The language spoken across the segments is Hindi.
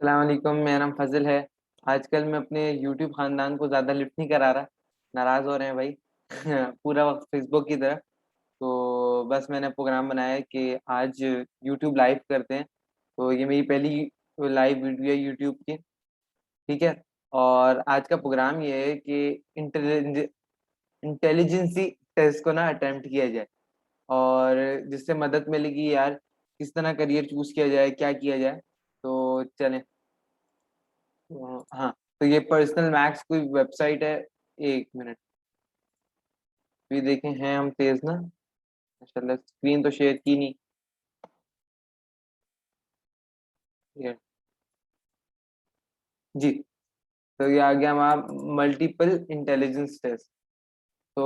सलाम अलैकुम। मेरा नाम फजल है। आजकल मैं अपने यूट्यूब खानदान को ज्यादा लिफ्ट नहीं करा रहा। नाराज हो रहे हैं भाई। पूरा वक्त फेसबुक की तरफ। तो बस मैंने प्रोग्राम बनाया है कि आज यूट्यूब लाइव करते हैं। तो ये मेरी पहली लाइव वीडियो है यूट्यूब की। ठीक है। और आज का प्रोग्राम ये है कि इंटेलिजेंसी टेस्ट को ना अटेम्प्ट किया जाए, और जिससे मदद मिलेगी यार, किस तरह करियर चूज किया जाए, क्या किया जाए। तो चलें। हाँ। तो ये पर्सनल मैक्स कोई वेबसाइट है। एक मिनट। भी देखें हैं हम तेज ना। माशाल्लाह स्क्रीन तो शेयर की नहीं। ये जी। तो ये आ गया हमारा मल्टीपल इंटेलिजेंस टेस्ट। तो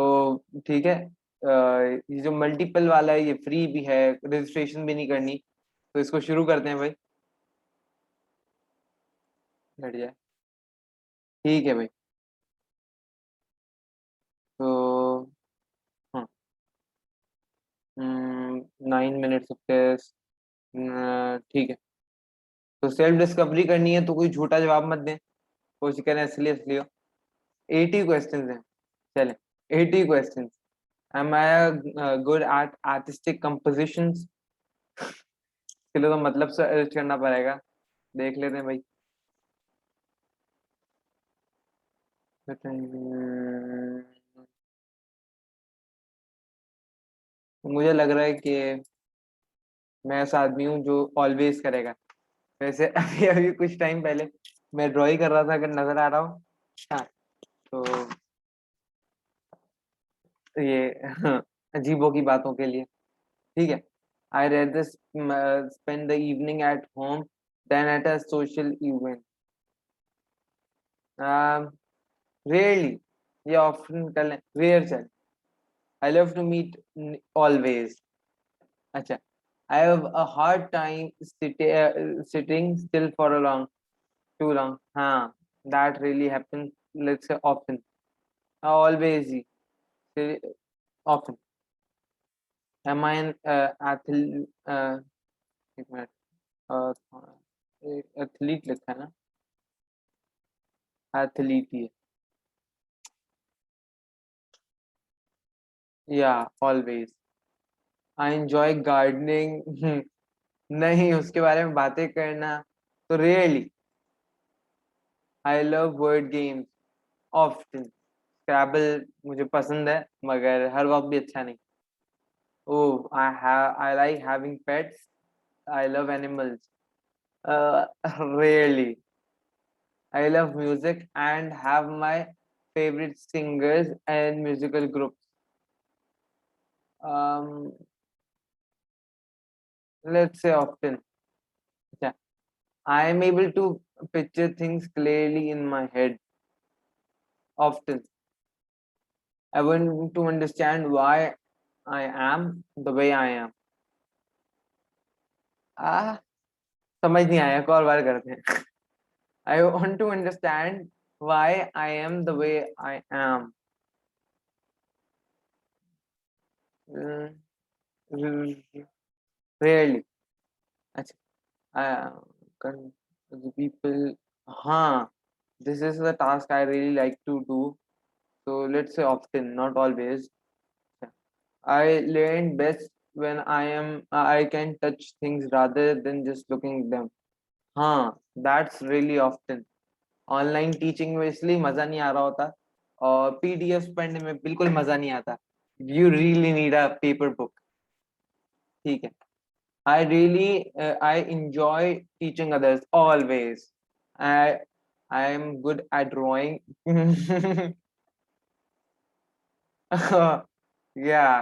ठीक है। ये जो मल्टीपल वाला है ये फ्री भी है, रजिस्ट्रेशन भी नहीं करनी। तो इसको शुरू करते हैं भाई। बैठ जाए। ठीक है भाई। तो हाँ। 9 मिनट्स ऑफ टेस्ट। ठीक है। तो सेल्फ डिस्कवरी करनी है, तो कोई झूठा जवाब मत दें। कोशिश करें असली असली हो। 80 क्वेश्चन हैं। चलें। 80 question. Am I good at artistic compositions? चलो तो मतलब सर्च करना पड़ेगा। देख लेते हैं भाई। मुझे लग रहा है कि मैं ऐसा आदमी हूँ जो ऑलवेज करेगा। वैसे अभी अभी कुछ टाइम पहले मैं ड्राइंग कर रहा था, अगर नजर आ रहा हो। हाँ। तो ये अजीबों की बातों के लिए। ठीक है। I rather spend the evening at home then at a social event. Rarely या ऑफ्टन कर लें, रेयर चल। I love to meet always. अच्छा। I have a hard time sitting still for a long too long. हाँ, that really happen. Let's say often. Always ही। Often. Am I an athlete? एक मिनट। एथलीट लिखा है ना? एथलीट ही है। या ऑलवेज। I enjoy gardening. नहीं, उसके बारे में बातें करना तो really. I love word games often. Scrabble मुझे पसंद है, मगर हर वक्त भी अच्छा नहीं। Oh, I like having pets. I love animals. Really. I love music and have my favourite singers and musical groups. Let's say often. I am able to picture things clearly in my head often. I want to understand why I am the way I am. आ, समझ नहीं आया, एक और बार करते हैं। I want to understand why I am the way I am. Mm, Rarely. अच्छा। Con- the people. हाँ. This is the task I really like to do. So let's say often, not always. I learn best when I can touch things rather than just looking at them. हाँ, that's really often. Online teaching में इसलिए मजा नहीं आ रहा होता, और पीडीएफ पढ़ने में बिल्कुल मजा नहीं आता। You really need a paper book. ठीक है। I enjoy teaching others always. I I am good at drawing. Yeah,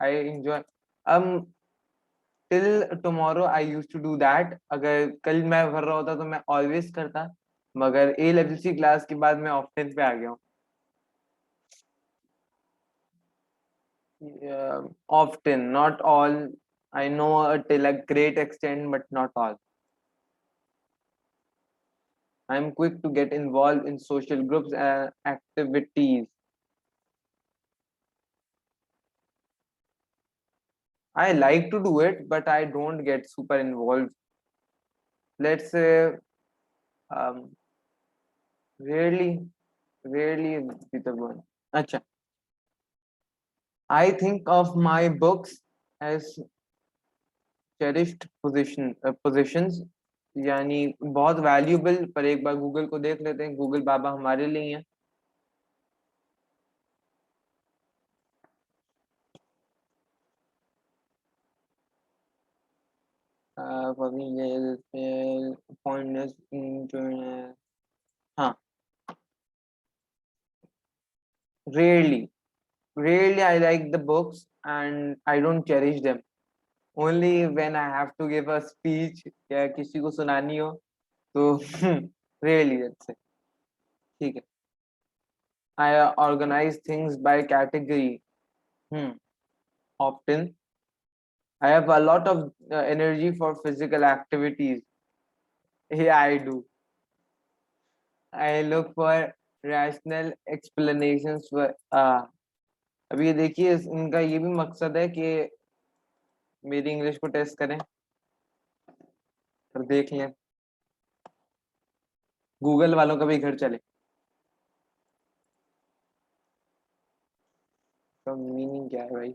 I enjoy. Um, till tomorrow I used to do that. अगर कल मैं भर रहा होता तो मैं always करता, मगर ए लेवल सी क्लास के बाद मैं ऑप्शन पे आ गया हूँ। Often, not all. I know till a great extent, but not all. I'm quick to get involved in social groups and activities. I like to do it, but I don't get super involved. Let's say Um, rarely, rarely is the one. Acha. I think of my books as cherished possessions, यानी बहुत वैल्यूबल, पर एक बार गूगल को देख लेते हैं, गूगल बाबा हमारे लिए ही है. पॉइंटनेस, हाँ, rarely, rarely I like the books and I don't cherish them. Only when I have to give a speech या किसी को सुनानी हो तो rarely, that's it. ठीक है. I organize things by category. Hmm. Often I have a lot of energy for physical activities. Yeah, I do. I look for rational explanations for अभी ये देखिए, इनका ये भी मकसद है कि मेरी इंग्लिश को टेस्ट करें और देख लें गूगल वालों का भी घर चले. तो मीनिंग क्या है भाई?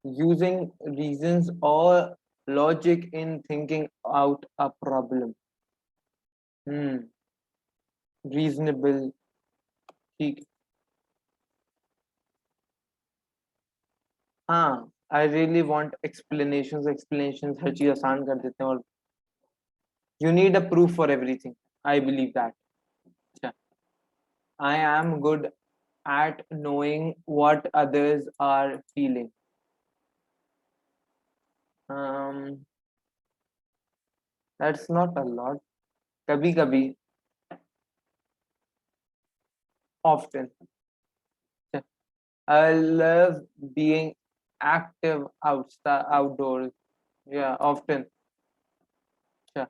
Using reasons or logic in thinking out a problem. Hmm. Reasonable. ठीक. हाँ. I really want explanations हर चीज आसान कर देते हैं, और you need a proof for everything. I believe that. अच्छा. I am good at knowing what others are feeling. Um, that's not a lot. कभी कभी. Often. I love being active outdoors. Yeah, often. Yeah.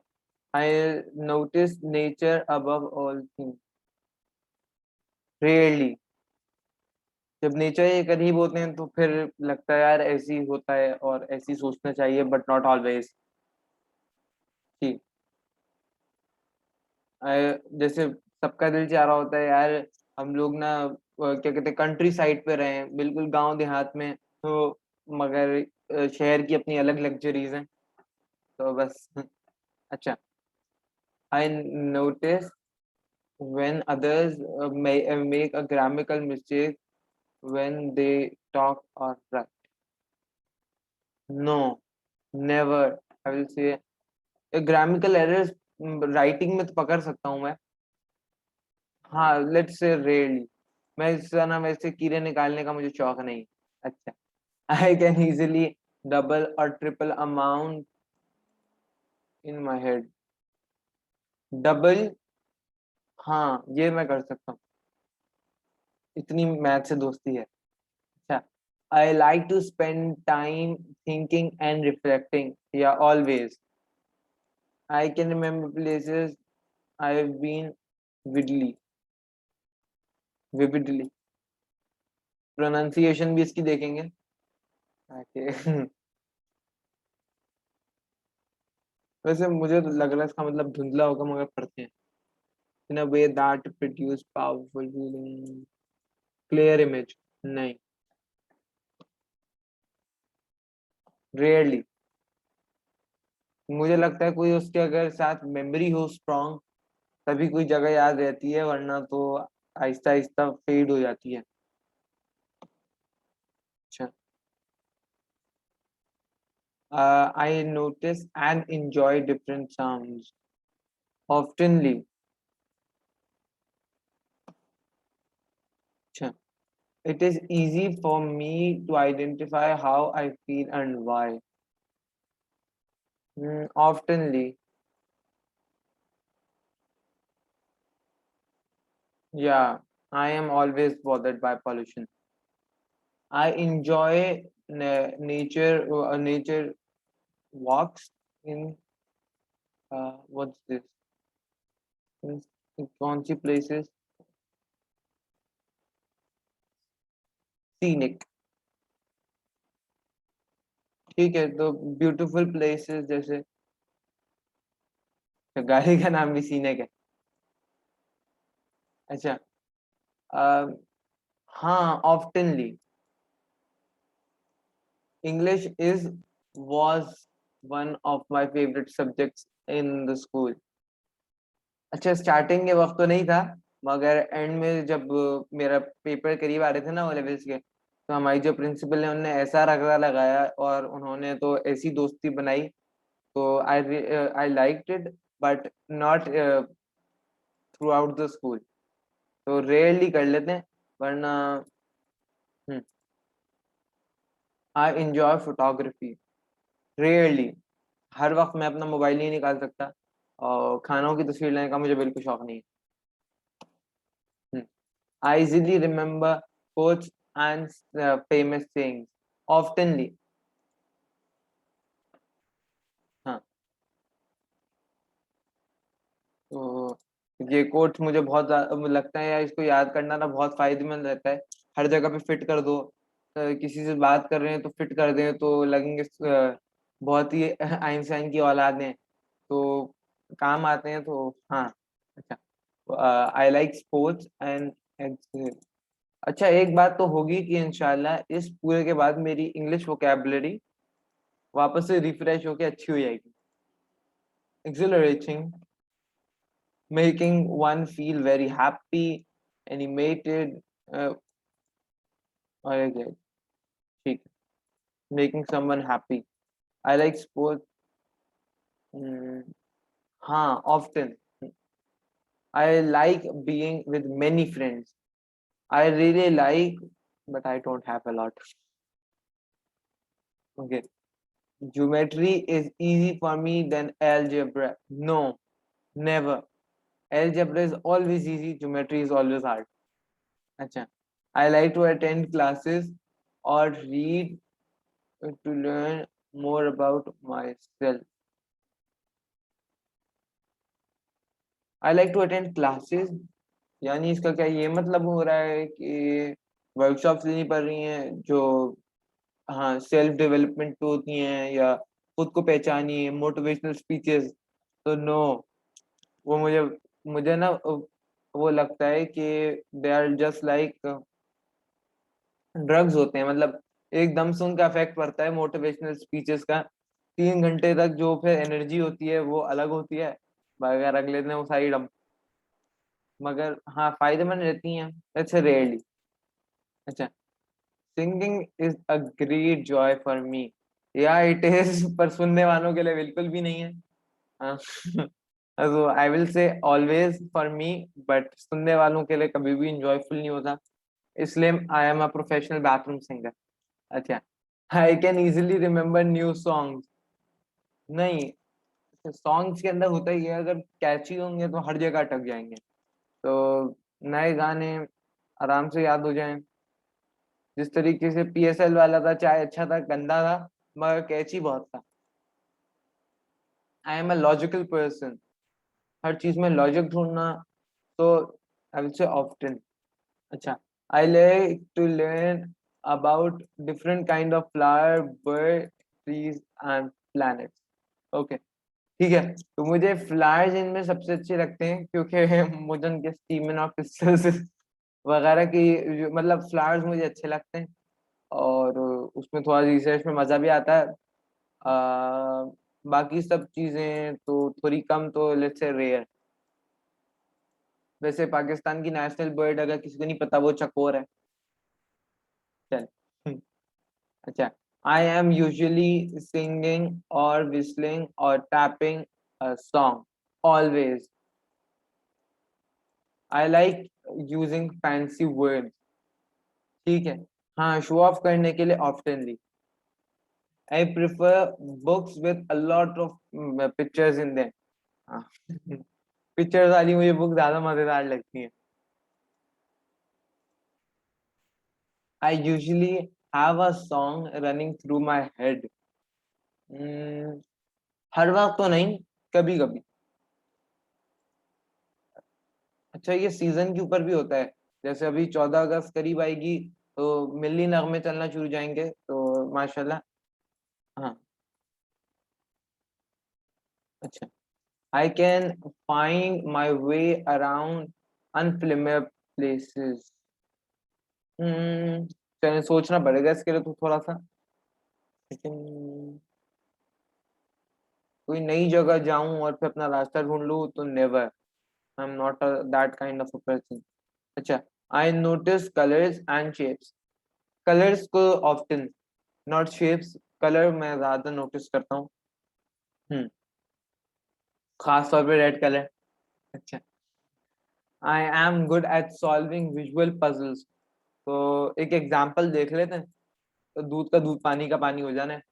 I notice nature above all things. Rarely. जब नेचर ये करीब होते हैं तो फिर लगता है यार ऐसे ही होता है और ऐसे ही सोचना चाहिए, बट नॉट ऑलवेज. ठीक. जैसे सबका दिल चाह रहा होता है यार, हम लोग ना क्या कहते हैं, कंट्री साइड पे रहे हैं, बिल्कुल गांव देहात में, तो मगर शहर की अपनी अलग लग्जरीज हैं, तो बस. अच्छा. I notice when others make a grammatical mistake when they talk or write. No, never. I will say grammatical errors writing में तो पकड़ सकता हूँ मैं. हाँ, लेट्स से रेयरली. मैं इसका ना वैसे कीड़े निकालने का मुझे शौक नहीं. अच्छा. आई कैन इजीली डबल और triple amount in my head. Double. हाँ, ये मैं कर सकता हूँ, इतनी मैथ से दोस्ती है. अच्छा. I like to spend time thinking and reflecting. Yeah, always. I can remember places I've been vividly. Vividly. Pronunciation भी इसकी देखेंगे. Okay. वैसे मुझे तो लग रहा है इसका मतलब धुंधला होगा, मगर पढ़ते हैं. In a way that produce powerful feeling. Clear image. नहीं. Rarely. मुझे लगता है कोई उसके अगर साथ मेमोरी हो स्ट्रांग, तभी कोई जगह याद रहती है, वरना तो आहिस्ता आहिस्ता फेड हो जाती है. अच्छा. I notice and enjoy different sounds. Oftenly. अच्छा. It is easy for me to identify how I feel and why. Oftenly. Yeah, I am always bothered by pollution. I enjoy nature walks in what's this? In कौन सी places? Scenic. ठीक है, तो ब्यूटीफुल प्लेसेस जैसे, तो गाड़ी का नाम भी सीनेक है। अच्छा, अ, हाँ, ऑफ्टनली। English is was one of my favorite subjects in the school. अच्छा, स्टार्टिंग के वक्त तो नहीं था, मगर एंड में जब मेरा पेपर करीब आ रहे थे ना ओ लेवल्स के, तो हमारी जो प्रिंसिपल है उन्होंने ऐसा रगड़ा लगाया और उन्होंने तो ऐसी दोस्ती बनाई। तो I I liked it, but not throughout the school. तो रेयरली कर लेते हैं, वरना। I enjoy photography, rarely. हर वक्त मैं अपना मोबाइल नहीं निकाल सकता, और खानों की तस्वीर लेने का मुझे बिल्कुल शौक नहीं है। I easily remember quotes and famous sayings. Oftenly. हाँ, तो ये कोट्स मुझे बहुत मुझे लगता है यार, इसको याद करना ना बहुत फायदेमंद रहता है। हर जगह पे फिट कर दो। किसी से बात कर रहे हैं तो फिट कर दें तो लगेंगे बहुत ही आइंस्टाइन की औलाद हैं, तो काम आते हैं। तो हाँ। अच्छा, आई लाइक स्पोर्ट्स एंड। अच्छा, एक बात तो होगी कि इंशाल्लाह इस पूरे के बाद मेरी इंग्लिश वोकैबुलरी वापस से रिफ्रेश होके अच्छी हो जाएगी। Exhilarating, making one feel very happy, animated, और क्या, ठीक, making someone happy. I like sports. Hmm, हाँ, often. I like being with many friends. I really like, but I don't have a lot. Okay. Geometry is easy for me than algebra. No, never. Algebra is always easy. Geometry is always hard. अच्छा, I like to attend classes or read to learn more about myself. I like to attend classes, यानी इसका क्या ये मतलब हो रहा है कि वर्कशॉप्स लेनी पड़ रही हैं जो, हाँ, सेल्फ डेवलपमेंट पे होती हैं, या खुद को पहचानिए, मोटिवेशनल स्पीचेस? तो नो, वो मुझे मुझे ना वो लगता है कि they are just like drugs होते हैं। मतलब एकदम से उनका इफेक्ट पड़ता है मोटिवेशनल स्पीचेस का, 3 घंटे तक जो फिर एनर्जी होती है वो अलग होती है, मगर अगले दिन वो सारी डम। मगर हाँ, फायदेमंद रहती हैं, अच्छा, रेयरली। अच्छा, singing is a great Joy for me. या इट इज पर सुनने वालों के लिए बिल्कुल भी नहीं है। हाँ। तो I will say always for me, but सुनने वालों के लिए कभी भी इंजॉयफुल नहीं होता, इसलिए I am a professional bathroom singer. अच्छा, I can easily remember new songs. नहीं, सॉन्ग्स के अंदर होता ही है, अगर कैची होंगे तो हर जगह अटक जाएंगे। तो नए गाने आराम से याद हो जाएं। जिस तरीके से पीएसएल वाला था, चाहे अच्छा था गंदा था, मगर कैची बहुत था। I am a logical person, हर चीज में लॉजिक ढूंढना। तो आई विल से ऑफ्टन। अच्छा, I like to learn about different kind of flower, bird, trees and planets. Okay, ठीक है। तो मुझे फ्लावर्स इनमें सबसे अच्छे लगते हैं, क्योंकि मुझे उनके स्टीमन और क्रिस्टल्स वगैरह की मतलब फ्लावर्स मुझे अच्छे लगते हैं, और उसमें थोड़ा रिसर्च में मजा भी आता है। बाकी सब चीजें तो थोड़ी कम, तो लेट्स से रेयर। वैसे पाकिस्तान की नेशनल बर्ड अगर किसी को नहीं पता, वो चकोर है। चल। अच्छा, आई एम यूजुअली सिंगिंग और विस्लिंग और tapping a song, always. I like using fancy words. ठीक है, हाँ, शो ऑफ करने के लिए oftenly. I prefer books with a lot of pictures in them. Pictures वाली मुझे बुक ज्यादा मजेदार लगती है। I usually have a song running through my head. हर वक्त तो नहीं, कभी कभी। अच्छा, ये सीजन के ऊपर भी होता है। जैसे अभी 14 अगस्त करीब आएगी, तो मिल्ली नगमे चलना शुरू जाएंगे, तो माशाल्लाह। हाँ। अच्छा, I can find my way around unfamiliar places. चलिए सोचना पड़ेगा इसके लिए तो थोड़ा सा, लेकिन कोई नई जगह जाऊं और फिर अपना रास्ता ढूंढ लूं तो never. I am not that kind of a person. अच्छा, I notice colours and shapes. Colours को ऑफ्टन, नॉट शेप्स। कलर मैं ज्यादा नोटिस करता हूँ। हम्म, खास तौर पे रेड कलर। अच्छा, I am good eight solving visual puzzles. तो एक एग्जांपल देख लेते हैं, तो दूध का दूध पानी का पानी हो जाना है।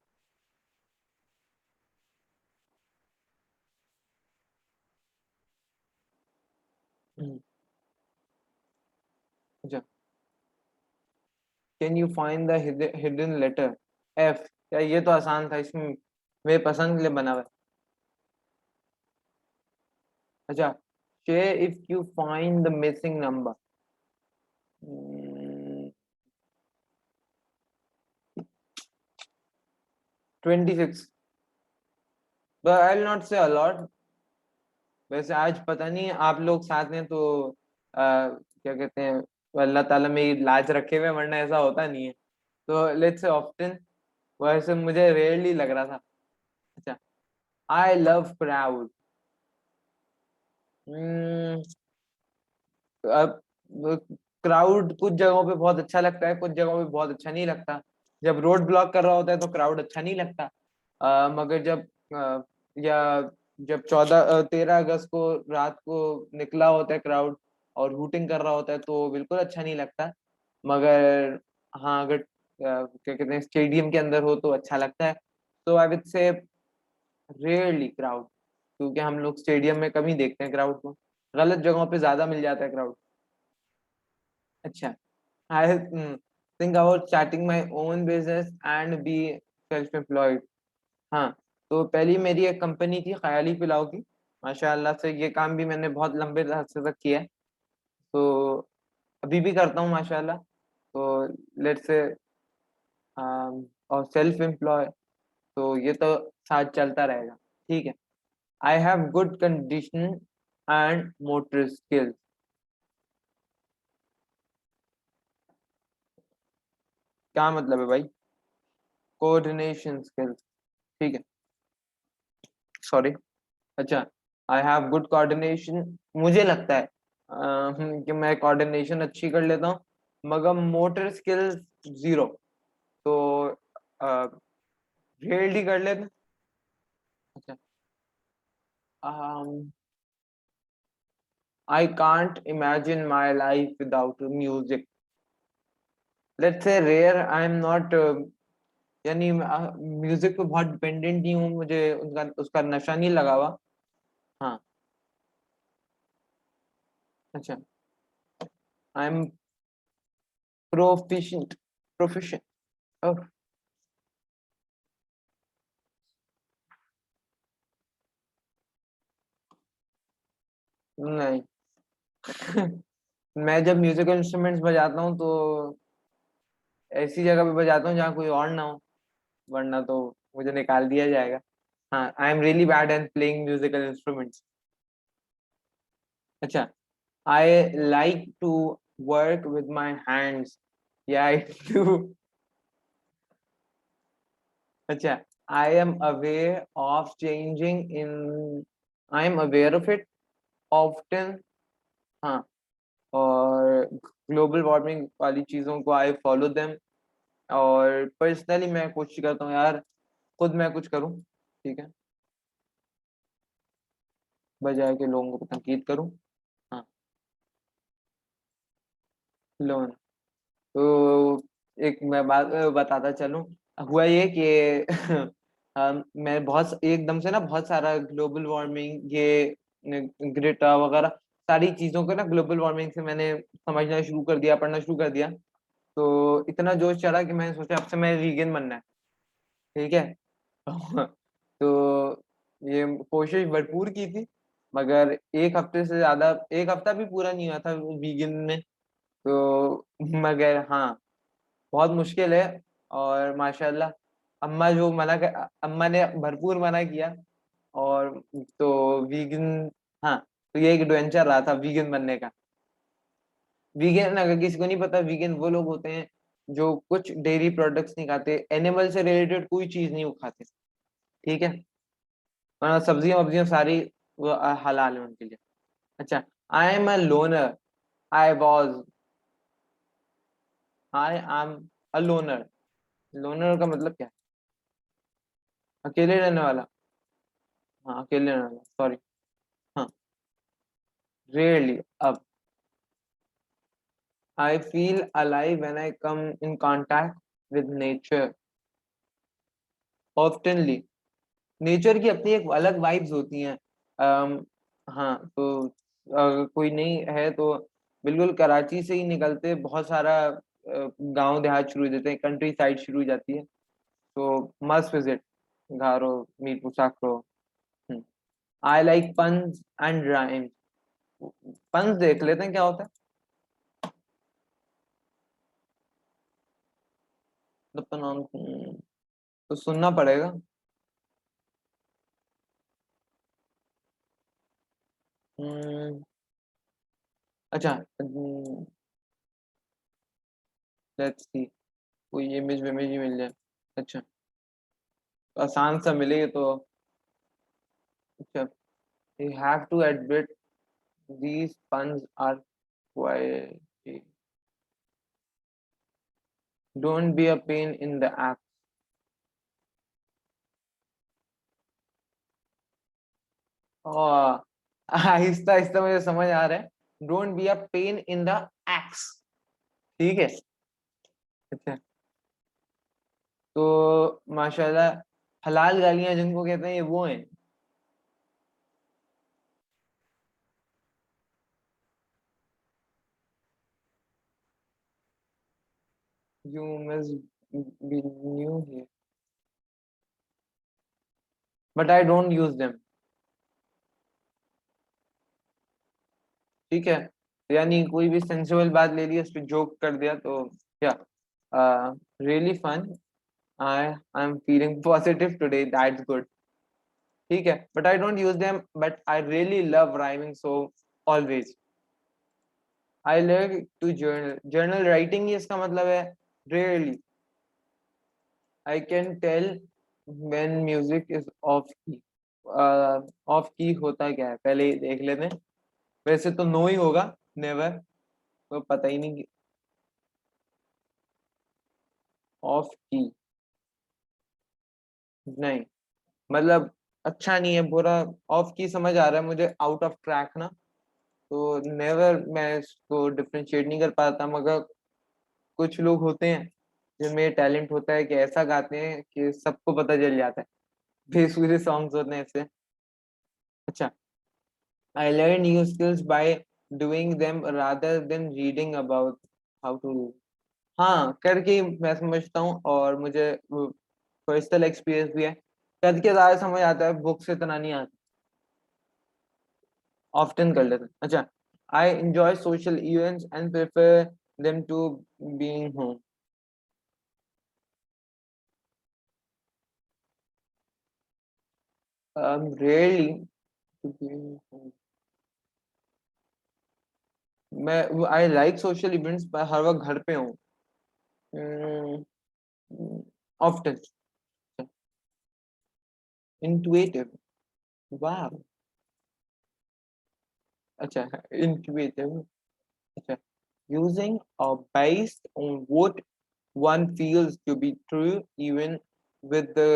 हम्म, अच्छा, can you find the hidden letter? F. क्या ये तो आसान था, इसमें मेरे पसंद के लिए बना हुआ है। अच्छा, share if you find the missing number. 26। But I will not से अलॉट। वैसे आज पता नहीं आप लोग साथ में तो क्या कहते हैं, अल्लाह ताला में लाज रखे हुए, वरना ऐसा होता नहीं है। तो लेट्स से ऑफ्टन। वैसे मुझे रेयरली लग रहा था। अच्छा, आई लव क्राउड। अब क्राउड कुछ जगहों पे बहुत अच्छा लगता है, कुछ जगहों पे बहुत अच्छा नहीं लगता। जब रोड ब्लॉक कर रहा होता है तो क्राउड अच्छा नहीं लगता। मगर जब या जब 13 अगस्त को रात को निकला होता है क्राउड और हूटिंग कर रहा होता है तो बिल्कुल अच्छा नहीं लगता। मगर हाँ, अगर क्या कहते हैं स्टेडियम के अंदर हो तो अच्छा लगता है। तो I will say rarely crowd, क्योंकि हम लोग स्टेडियम में कम ही देखते हैं क्राउड को, गलत जगहों पे ज्यादा मिल जाता है क्राउड। अच्छा, I think about starting my own business and be self employed. हाँ, तो पहली मेरी एक कंपनी थी ख्याली पुलाव की। माशाल्लाह से ये काम भी मैंने बहुत लंबे अरसे तक किया है, तो अभी भी करता हूँ माशाल्लाह। तो लेट्स से और सेल्फ एम्प्लॉय, तो ये तो साथ चलता रहेगा। ठीक है। I have good condition and motor skills. क्या मतलब है भाई? Coordination skills. ठीक है, सॉरी। अच्छा, आई हैव गुड कोऑर्डिनेशन। मुझे लगता है कि मैं कोऑर्डिनेशन अच्छी कर लेता हूँ, मगर मोटर स्किल्स जीरो। तो रेयरली कर लेते हैं। अच्छा, I can't imagine my life without music. Let's say rare, I am not, यानी म्यूजिक पे बहुत डिपेंडेंट नहीं हूँ, मुझे उनका उसका नशा नहीं लगा हुआ। हाँ। अच्छा, आई एम प्रोफिशिएंट। प्रोफिशिएंट। नहीं। मैं जब म्यूजिकल इंस्ट्रूमेंट्स बजाता हूँ तो ऐसी जगह पे बजाता हूँ जहाँ कोई और ना हो, वरना तो मुझे निकाल दिया जाएगा। हाँ, I am really bad at playing musical instruments. अच्छा, I like to work with my hands. या आई डू। अच्छा, I am aware of changing in, I am aware of it often. हाँ, और ग्लोबल वार्मिंग वाली चीजों को आई फॉलो देम। और पर्सनली मैं कोशिश करता हूँ यार, खुद मैं कुछ करूँ। ठीक है, बजाय के लोगों को तनकीद करूँ। हाँ, लोन। तो एक मैं बात बताता चलूं। हुआ ये कि मैं बहुत एकदम से ना बहुत सारा ग्लोबल वार्मिंग, ये ग्रेटा वगैरह सारी चीजों को ना ग्लोबल वार्मिंग से मैंने समझना शुरू कर दिया, पढ़ना शुरू कर दिया। तो इतना जोश चढ़ा कि मैंने सोचा अब से मैं वीगन बनना है। ठीक है। तो ये कोशिश भरपूर की थी, मगर एक हफ्ते से ज्यादा, एक हफ्ता भी पूरा नहीं हुआ था वीगन में। तो मगर हाँ, बहुत मुश्किल है। और माशाल्लाह अम्मा जो अम्मा ने भरपूर मना किया। और तो वीगन, हाँ, तो ये एक एडवेंचर रहा था वीगन बनने का। वीगन, अगर किसी को नहीं पता, वीगन वो लोग होते हैं जो कुछ डेयरी प्रोडक्ट्स नहीं खाते, एनिमल से रिलेटेड कोई चीज नहीं वो खाते। ठीक है। सब्जियां वब्जियां सारी वो हलाल है उनके लिए। अच्छा। I am a loner. I was. I am a loner. Loner का मतलब क्या है? अकेले रहने वाला। हाँ, अकेले रहने वाला, सॉरी। हाँ। रेयरली। अब I feel alive when I come in contact with nature. ऑफ्टनली। Nature की अपनी एक अलग वाइब्स होती हैं। हाँ, तो कोई नहीं है तो बिल्कुल कराची से ही निकलते बहुत सारा गांव देहात शुरू हो जाते हैं, कंट्री साइड शुरू हो जाती है। तो must visit Gharo, Mirpur Sakhro. I like puns and rhymes. Puns देख लेते हैं क्या होता है। तो तो सुनना पड़ेगा। हम्म, अच्छा। लेट्स सी, कोई इमेज विमेज ही मिल जाए। अच्छा, तो आसान सा मिले तो। अच्छा। You have to admit these puns are quite. Don't be a pain in the ass. और आहिस्ता आहिस्ता मुझे समझ आ रहा है। Don't be a pain in the x. ठीक है। अच्छा। तो माशाल्लाह, हलाल गालियां जिनको कहते हैं ये वो हैं। You must be new here, but I don't use them. ठीक है। यानी कोई भी सेंसिबल बात ले ली, उस पर जोक कर दिया तो क्या। Really fun. I am feeling positive today, that's good. ठीक है, but I don't use them, but I really love rhyming, so always I love to journal. Journal writing ही इसका मतलब है। Really I can tell when music is off key. Off key होता क्या है पहले ही देख लेते हैं। वैसे तो नो ही होगा, नेवर। तो पता ही नहीं। ऑफ की, नहीं, मतलब अच्छा नहीं है, बुरा। ऑफ की समझ आ रहा है मुझे, आउट ऑफ ट्रैक ना। तो नेवर मैं इसको डिफरेंशिएट नहीं कर पाता, मगर कुछ लोग होते हैं जिनमें ये टैलेंट होता है कि ऐसा गाते हैं कि सबको पता चल जाता है। बेसुरे सॉन्ग्स होते हैं ऐसे। अच्छा। I learn new skills by doing them rather than reading about how to do. हाँ, करके मैं समझता हूँ, और मुझे पर्सनल एक्सपीरियंस भी है। करके ज्यादा समझ आता है, बुक से इतना नहीं आता। ऑफ्टन कर लेते हैं। अच्छा। I enjoy social events and prefer them to being home. Rarely to being home. मैं आई लाइक सोशल इवेंट्स, पर हर वक्त घर पे हूँ। ऑफ्टन। इंटुइटिव। वाह। अच्छा। इंटुइटिव। अच्छा। यूजिंग और based on what one feels to be true even with the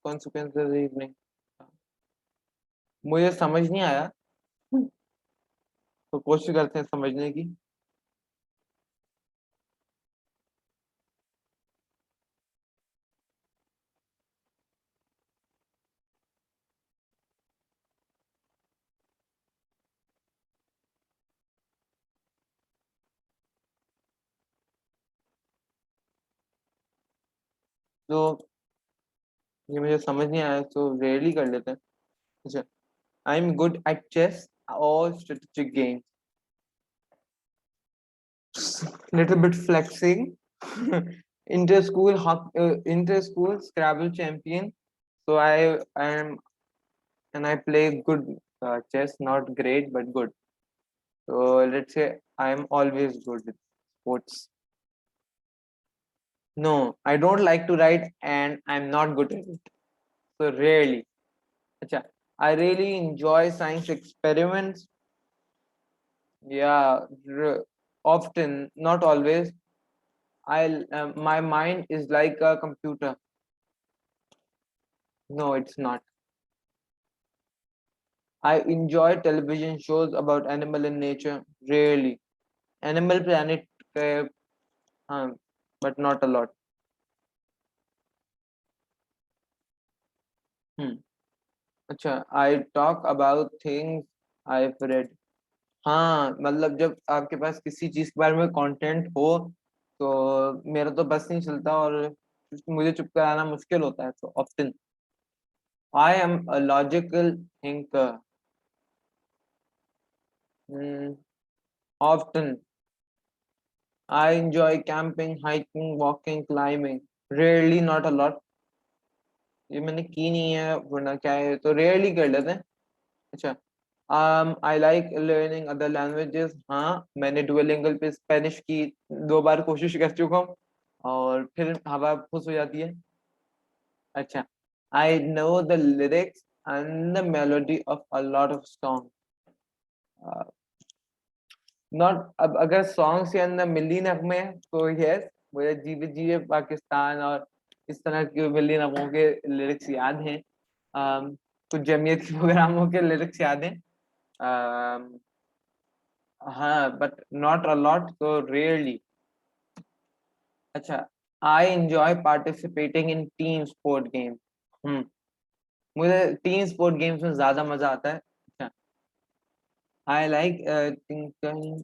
consequences evening। मुझे समझ नहीं आया, तो कोशिश करते हैं समझने की। तो ये मुझे समझ नहीं आया, तो रेयरली कर लेते हैं। अच्छा। I am good at chess और strategic games. Little bit flexing inter school Scrabble champion. So I am and I play good chess, not great but good. So let's say I am always good with sports. No, I don't like to write and I'm not good at it. So rarely. Acha, I really enjoy science experiments. Yeah, often, not always. My mind is like a computer. No, it's not. I enjoy television shows about animal and nature. Rarely. Animal Planet, uh, um, but not a lot. Hmm. अच्छा, I talk about things I've read. हाँ, मतलब जब आपके पास किसी चीज के बारे में कंटेंट हो तो मेरा तो बस नहीं चलता और मुझे चुप कराना मुश्किल होता है, तो often I am a logical thinker. Often I enjoy camping, hiking, walking, climbing. Rarely, not a lot. ये मैंने की नहीं है वरना क्या है, तो रेयरली कर लेते हैं. अच्छा, I like learning other languages. हाँ, मैंने डुओलिंगल पे स्पेनिश की 2 बार कोशिश कर चुका हूँ और फिर हवा खुश हो जाती है. अच्छा, I know the lyrics and the melody of a lot of song. Not, अब अगर सॉन्ग्स के अंदर मिली नगमे हैं तो यस, मुझे जीवे जीवे पाकिस्तान और इस तरह के मिली नगमों के लिरिक्स याद हैं. कुछ जमीयत के प्रोग्रामों के लिरिक्स याद हैं. um, हाँ, बट नॉट अ लॉट, तो रेयरली. अच्छा, I enjoy participating in team sport game. Hmm, मुझे टीम स्पोर्ट गेम्स में ज्यादा मजा आता है. अच्छा, आई लाइक थिंकिंग.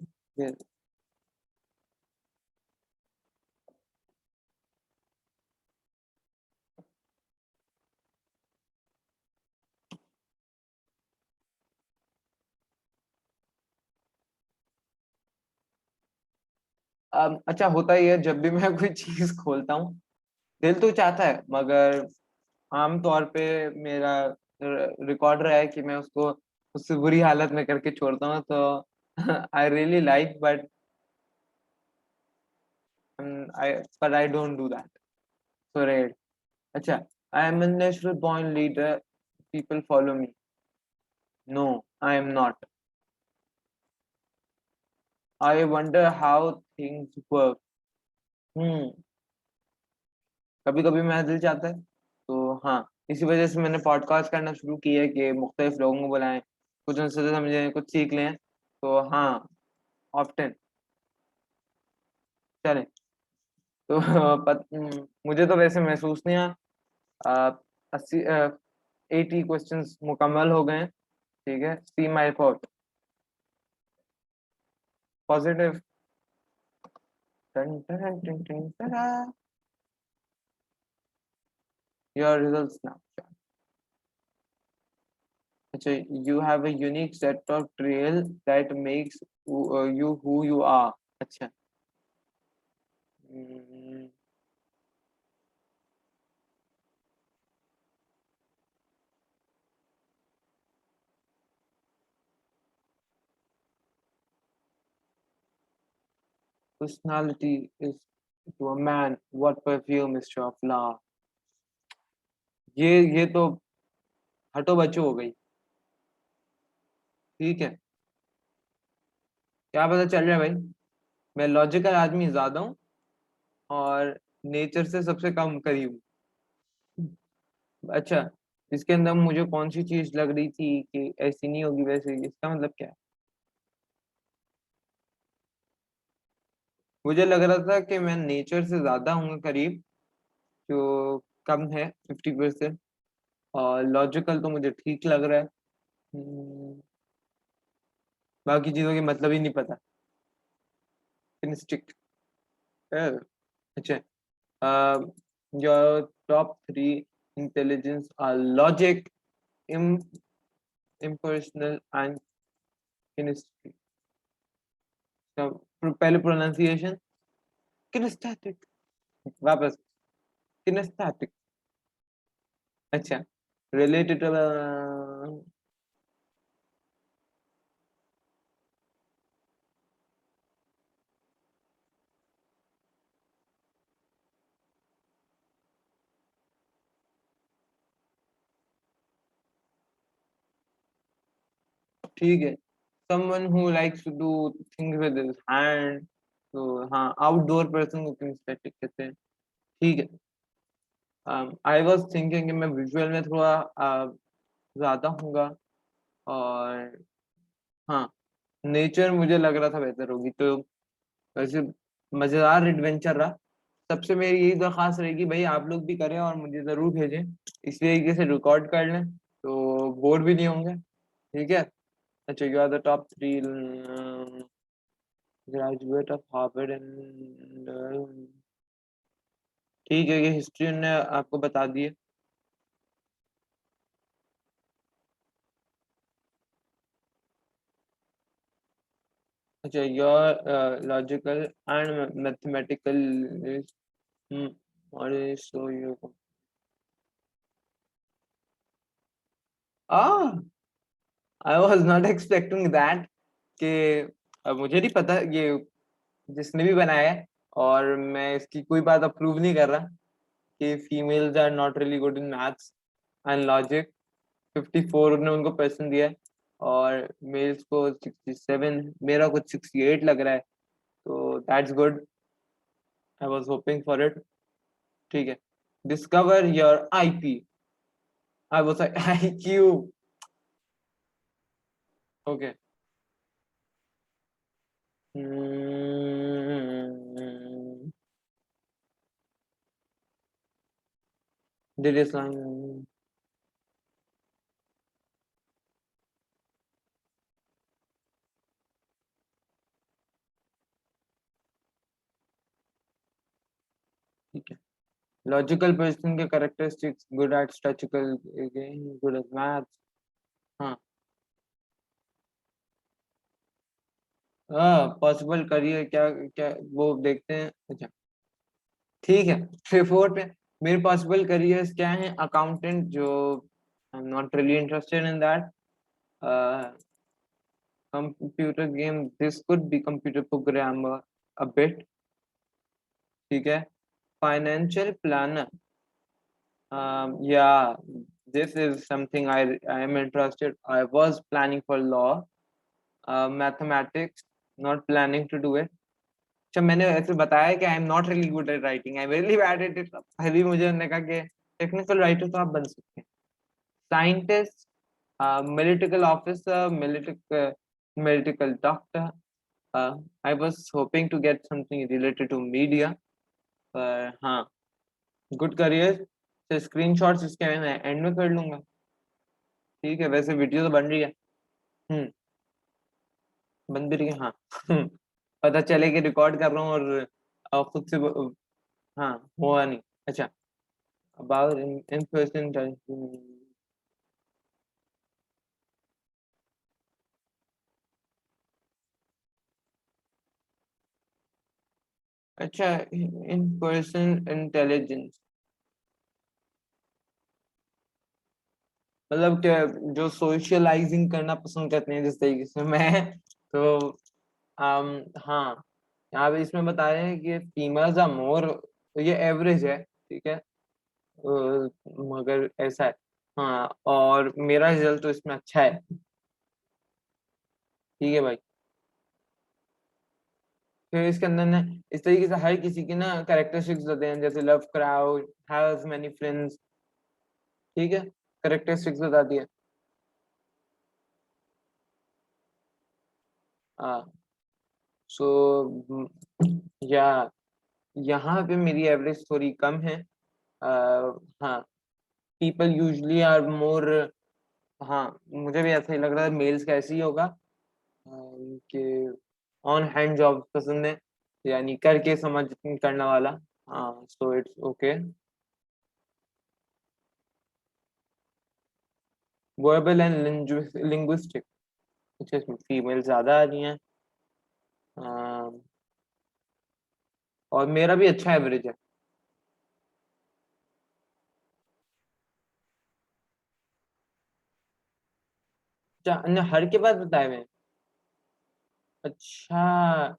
अच्छा, होता ही है जब भी मैं कोई चीज खोलता हूँ, दिल तो चाहता है मगर आम तौर पे मेरा रिकॉर्ड रहा है कि मैं उसको उससे बुरी हालत में करके छोड़ता हूँ, तो I really like but I but I don't do that. So rare. अच्छा, I am a natural born leader. People follow me. No, I am not. I wonder how things work. हम्म, कभी कभी मेरा दिल चाहता है, तो हाँ, इसी वजह से मैंने पॉडकास्ट करना शुरू किया है कि मुख्तलिफ लोगों को बुलाएं, कुछ उनसे समझें, कुछ सीख लें. तो हाँ, ऑफ्टन. चलें. तो मुझे तो वैसे महसूस नहीं है. 80 80 क्वेश्चंस मुकम्मल हो गए हैं. ठीक है, see my report. Positive. Your results now. अच्छा, you have a unique set of trail that makes you who you are. अच्छा. हम्म, personality is to a man what perfume is to a flower. ये तो हटो बचो हो गई. ठीक है, क्या पता चल रहा है भाई, मैं लॉजिकल आदमी ज्यादा हूँ और नेचर से सबसे कम करीब हूँ. अच्छा, इसके अंदर मुझे कौन सी चीज लग रही थी कि ऐसी नहीं होगी वैसे, इसका मतलब क्या है? मुझे लग रहा था कि मैं नेचर से ज्यादा हूँ करीब, जो कम है 50%. और लॉजिकल तो मुझे ठीक लग रहा है. हम्म, बाकी चीजों के मतलब ही नहीं पता. इंस्टिक्ट. अच्छा, your top three intelligence are logic, im impersonal, and kinesthetic. So, पहले pronunciation. Kinesthetic. वापस किनेस्थेटिक। अच्छा, रिलेटेड। ठीक है, someone who likes to do things with his hand, तो हाँ, आउटडोर पर्सन को किनेस्थेटिक कहते हैं। ठीक है। आई वाज थिंकिंग कि मैं विजुअल में थोड़ा ज्यादा होऊंगा, और हाँ, नेचर मुझे लग रहा था बेहतर होगी, तो वैसे मजेदार एडवेंचर रहा। सबसे मेरी यही दरख्वास्त रहेगी भाई, आप लोग भी करें और मुझे जरूर भेजें, इस तरीके से रिकॉर्ड कर लें तो बोर भी नहीं होंगे। ठीक है। अच्छा, you are the top three graduate of Harvard and, ठीक है, ये हिस्ट्री ने आपको बता दी है। अच्छा, योर लॉजिकल एंड मैथमेटिकल, और so you ah I was not expecting that, कि अब मुझे नहीं पता ये जिसने भी बनाया है, और मैं इसकी कोई बात अप्रूव नहीं कर रहा, कि females are not really good in maths and logic. 54 ने उनको पर्सन दिया है, और मेल्स को 67, मेरा कुछ 68 लग रहा है, तो that's good. I was hoping for it. ठीक है। Discover your IP. I was IQ. Okay. डिड इस्लाम। ठीक है। लॉजिकल पर्सन के characteristics, good at statistical, good at maths. हाँ, हाँ, पॉसिबल करियर क्या क्या वो देखते हैं। अच्छा, ठीक है। रिपोर्ट पे मेरे पॉसिबल करियर्स क्या हैं? अकाउंटेंट, जो I am not really interested in that. Computer game, this could be computer programmer a bit. ठीक है। Financial planner, yeah, this is something I am interested. I was planning for law. Mathematics, not planning to do it. अच्छा, मैंने ऐसे बताया कि आई am not really good at writing, I am really bad at it, फिर भी मुझे उन्होंने कहा कि टेक्निकल राइटर तो आप बन सकते हैं। साइंटिस्ट, मिलिटिकल ऑफिसर, मिलिटिकल doctor. I was hoping to get something related to media, पर हाँ, गुड करियर। तो स्क्रीनशॉट्स इसके मैं एंड में कर लूंगा। ठीक है, वैसे वीडियो तो बन रही है। हम्म, बन भी रही है, हाँ। पता चले कि रिकॉर्ड कर रहा हूँ और खुद से हाँ, हुआ नहीं। अच्छा, अबाउट इन पर्सन। अच्छा, इन पर्सन इंटेलिजेंस, मतलब क्या, जो सोशलाइजिंग करना पसंद करते हैं जिस तरीके से मैं, तो हाँ, यहाँ पे इसमें बता रहे हैं कि फीमेल्स आर मोर, ये एवरेज है, ठीक है, मगर ऐसा है। हाँ, और मेरा रिजल्ट तो इसमें अच्छा है। ठीक है भाई। फिर इसके अंदर ना, इस तरीके से हर किसी की ना कैरेक्टरिस्टिक्स होते हैं, जैसे love crowd, has many friends. ठीक है, कैरेक्टरिस्टिक्स बता दिए। हाँ, सो या यहाँ पे मेरी एवरेज थोड़ी कम है। आ, हाँ, पीपल यूजली आर मोर, हाँ, मुझे भी ऐसा ही लग रहा है, मेल्स का ऐसे ही होगा, कि ऑन हैंड जॉब पसंद है, यानी करके समझ करने वाला। हाँ, so it's okay. Verbal and linguistic, कुछ इसमें फीमेल ज्यादा आ रही हैं। अम, और मेरा भी अच्छा एवरेज है। अच्छा, हर के बाद बताए हुए हैं। अच्छा,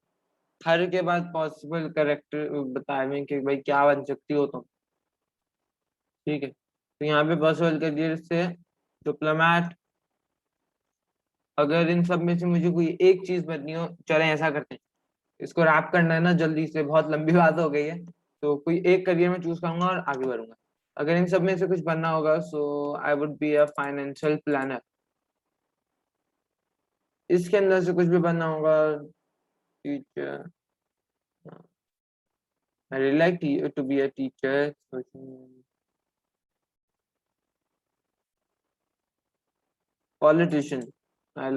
हर के बाद पॉसिबल करेक्टर बताए हुए हैं कि भाई क्या बन सकती हो तुम। ठीक है, तो यहाँ पे पॉसिबल करियर से डिप्लोमेट। अगर इन सब में से मुझे कोई एक चीज बननी हो, चले ऐसा करते हैं, इसको रैप करना है ना जल्दी से, बहुत लंबी बात हो गई है। तो कोई एक करियर में चूज करूंगा और आगे बढ़ूंगा। अगर इन सब में से कुछ बनना होगा, so I would be a financial planner. इसके अंदर से कुछ भी बनना होगा, teacher. I really like to be a teacher. Politician. I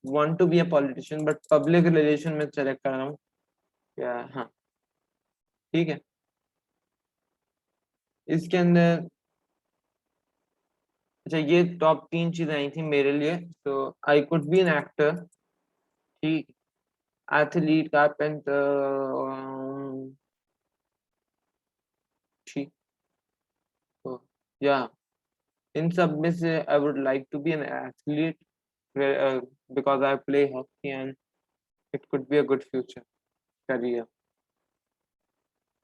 want to be a politician, but public relation में select कर रहा हूँ। या हाँ, ठीक है। इसके अंदर, अच्छा, ये टॉप 3 चीजें आई थी मेरे लिए। तो I could be an actor, ठीक, एथलीट, कारपेंटर, ठीक। तो या इन सब में से I would like to be an athlete because I play hockey and it could be a good future career।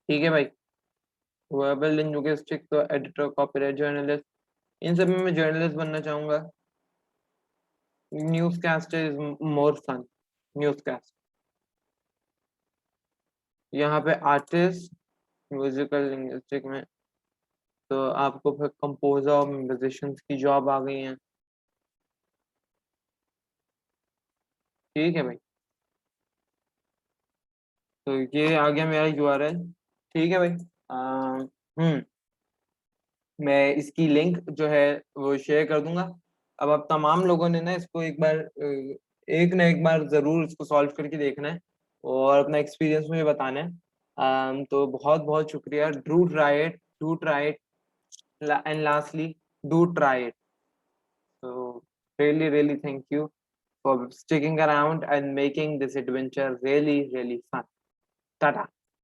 ठीक है भाई, वर्बल लिंग्विस्टिक, तो एडिटर, कॉपीराइट, जर्नलिस्ट, इन सब में मैं जर्नलिस्ट बनना चाहूंगा। News caster is more fun. News cast. यहाँ पे आर्टिस्ट, म्यूजिकल लिंग्विस्टिक में तो आपको फिर कंपोजर और म्यूजिशियंस की जॉब आ गई है। ठीक है भाई, तो ये आ गया मेरा यूआरएल। ठीक है भाई। हम्म मैं इसकी लिंक जो है वो शेयर कर दूंगा। अब आप तमाम लोगों ने ना इसको एक बार एक ना एक बार जरूर इसको सॉल्व करके देखना है और अपना एक्सपीरियंस मुझे बताना है। तो बहुत बहुत शुक्रिया। Do try it, do try it, and lastly, do try it. So really, really thank you for sticking around and making this adventure really, really fun. Tata.